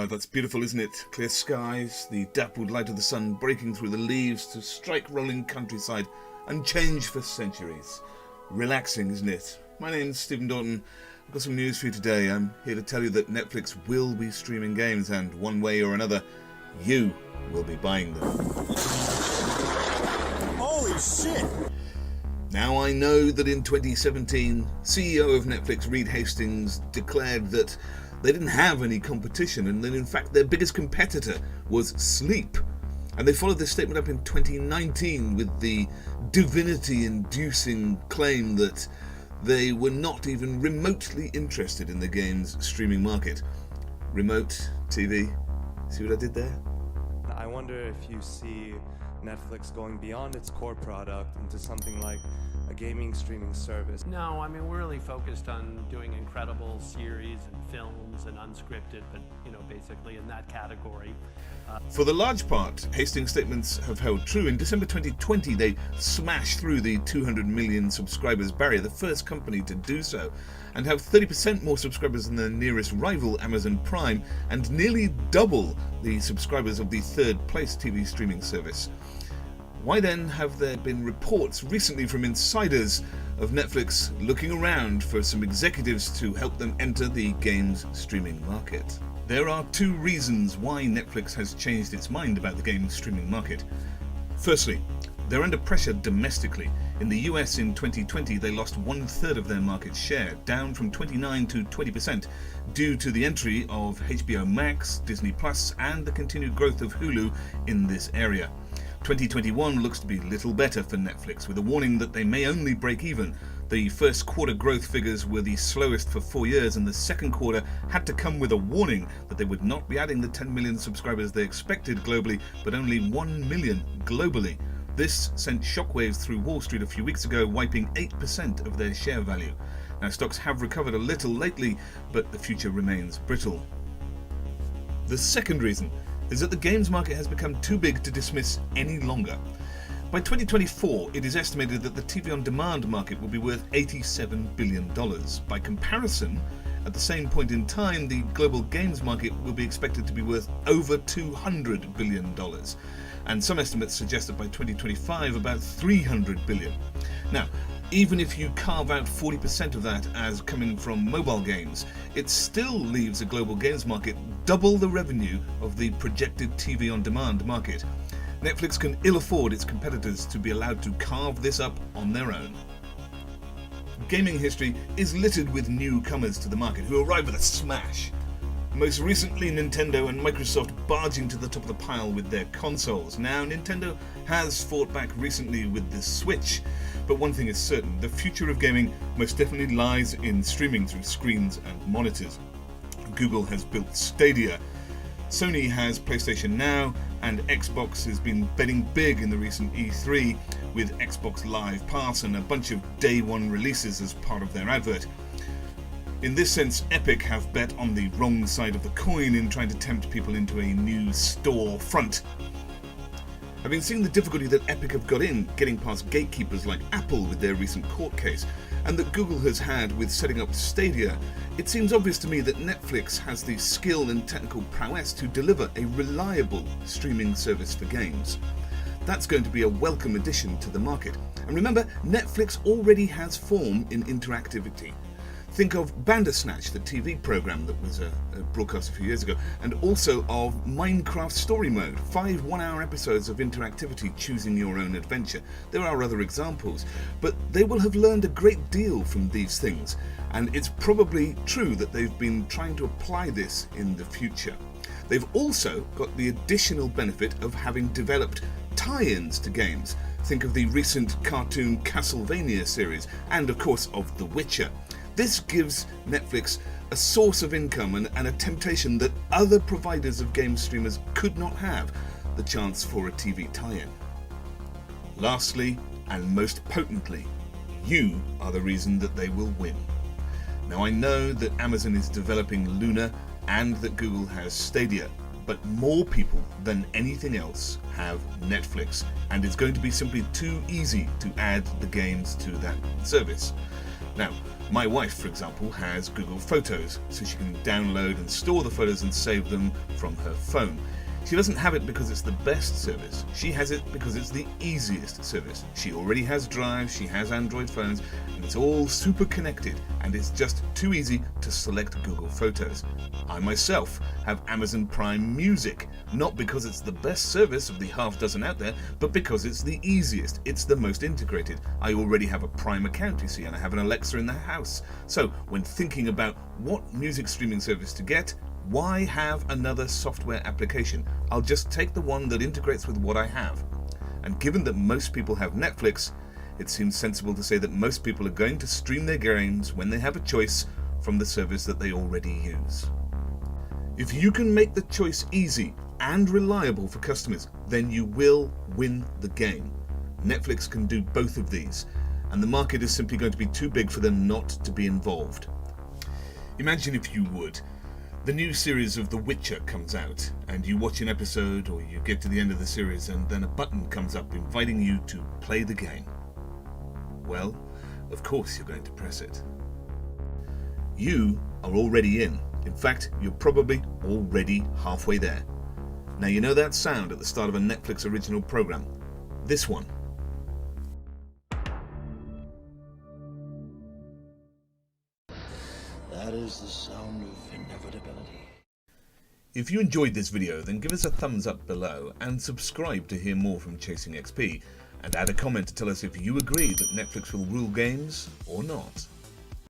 that's beautiful, isn't it? Clear skies, the dappled light of the sun breaking through the leaves to strike rolling countryside, unchanged for centuries. Relaxing, isn't it? My name's Stephen Doughton. I've got some news for you today. I'm here to tell you that Netflix will be streaming games, and one way or another, you will be buying them. Holy shit! Now, I know that in 2017, CEO of Netflix, Reed Hastings, declared that they didn't have any competition, and that in fact their biggest competitor was sleep. And they followed this statement up in 2019 with the divinity-inducing claim that they were not even remotely interested in the game's streaming market. Remote TV. See what I did there? I wonder if you see Netflix going beyond its core product into something like a gaming streaming service. No, I mean, we're really focused on doing incredible series and films and unscripted, but, basically in that category. For the large part, Hastings' statements have held true. In December 2020, they smashed through the 200 million subscribers barrier, the first company to do so, and have 30% more subscribers than their nearest rival, Amazon Prime, and nearly double the subscribers of the third-place TV streaming service. Why then have there been reports recently from insiders of Netflix looking around for some executives to help them enter the games streaming market? There are two reasons why Netflix has changed its mind about the games streaming market. Firstly, they're under pressure domestically. In the US in 2020, they lost 1/3 of their market share, down from 29% to 20%, due to the entry of HBO Max, Disney Plus, and the continued growth of Hulu in this area. 2021 looks to be little better for Netflix, with a warning that they may only break even. The first quarter growth figures were the slowest for 4 years, and the second quarter had to come with a warning that they would not be adding the 10 million subscribers they expected globally, but only 1 million globally. This sent shockwaves through Wall Street a few weeks ago, wiping 8% of their share value. Now, stocks have recovered a little lately, but the future remains brittle. The second reason is that the games market has become too big to dismiss any longer. By 2024, it is estimated that the TV on demand market will be worth $87 billion. By comparison, at the same point in time, the global games market will be expected to be worth over $200 billion. And some estimates suggest that by 2025, about $300 billion. Now, even if you carve out 40% of that as coming from mobile games, it still leaves a global games market double the revenue of the projected TV on demand market. Netflix can ill afford its competitors to be allowed to carve this up on their own. Gaming history is littered with newcomers to the market who arrive with a smash. Most recently, Nintendo and Microsoft barging to the top of the pile with their consoles. Now, Nintendo has fought back recently with the Switch, but one thing is certain, the future of gaming most definitely lies in streaming through screens and monitors. Google has built Stadia, Sony has PlayStation Now, and Xbox has been betting big in the recent E3 with Xbox Live Pass and a bunch of day one releases as part of their advert. In this sense, Epic have bet on the wrong side of the coin in trying to tempt people into a new store front. Having seen the difficulty that Epic have got in getting past gatekeepers like Apple with their recent court case, and that Google has had with setting up Stadia, it seems obvious to me that Netflix has the skill and technical prowess to deliver a reliable streaming service for games. That's going to be a welcome addition to the market. And remember, Netflix already has form in interactivity. Think of Bandersnatch, the TV program that was broadcast a few years ago, and also of Minecraft Story Mode, 5 one-hour episodes of interactivity choosing your own adventure. There are other examples, but they will have learned a great deal from these things, and it's probably true that they've been trying to apply this in the future. They've also got the additional benefit of having developed tie-ins to games. Think of the recent cartoon Castlevania series, and of course of The Witcher. This gives Netflix a source of income and a temptation that other providers of game streamers could not have, the chance for a TV tie-in. Lastly, and most potently, you are the reason that they will win. Now, I know that Amazon is developing Luna and that Google has Stadia, but more people than anything else have Netflix, and it's going to be simply too easy to add the games to that service. Now, My wife, for example, has Google Photos, so she can download and store the photos and save them from her phone. She doesn't have it because it's the best service. She has it because it's the easiest service. She already has Drive, she has Android phones, and it's all super connected, and it's just too easy to select Google Photos. I myself have Amazon Prime Music, not because it's the best service of the half dozen out there, but because it's the easiest, it's the most integrated. I already have a Prime account, you see, and I have an Alexa in the house. So when thinking about what music streaming service to get, why have another software application? I'll just take the one that integrates with what I have. And given that most people have Netflix, it seems sensible to say that most people are going to stream their games when they have a choice from the service that they already use. If you can make the choice easy and reliable for customers, then you will win the game. Netflix can do both of these, and the market is simply going to be too big for them not to be involved. Imagine, if you would, the new series of The Witcher comes out, and you watch an episode, or you get to the end of the series, and then a button comes up inviting you to play the game. Well, of course you're going to press it. You are already in. In fact, you're probably already halfway there. Now, you know that sound at the start of a Netflix original program? This one. That is the sound of inevitability. If you enjoyed this video, then give us a thumbs up below and subscribe to hear more from Chasing XP, and add a comment to tell us if you agree that Netflix will rule games or not.